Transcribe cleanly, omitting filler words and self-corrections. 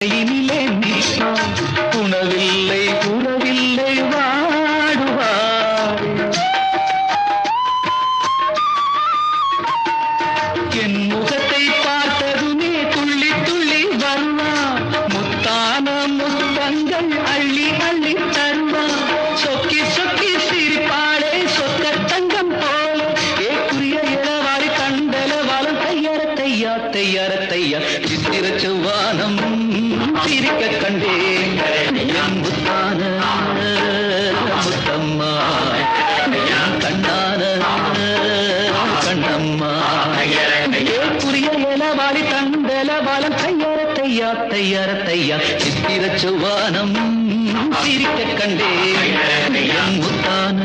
இனிலே நிற்பான் உணவில்லை உறவில்லை வாடுவார் என் முகத்தை பார்த்ததுமே துள்ளி துள்ளி வருவான் முத்தான முத்தங்கள் அள்ளி அள்ளி தருவான் சொக்கி சொக்கி சிரிப்பாளே சொக்க தங்கம் போல ஏக்குரிய இளவாரி கண்டல வளம் தையற தையா தையற தையா சித்திர செவ்வானம் சிரிக்க கண்டேன் என் முத்தான முத்தம்மா என் கண்ணான கண்ணம்மா புரிய இளவாளி தண்டல பாலம் தையார தையா தையார தையா சித்திர செவ்வானம் சிரிக்க கண்டேன் என் முத்தான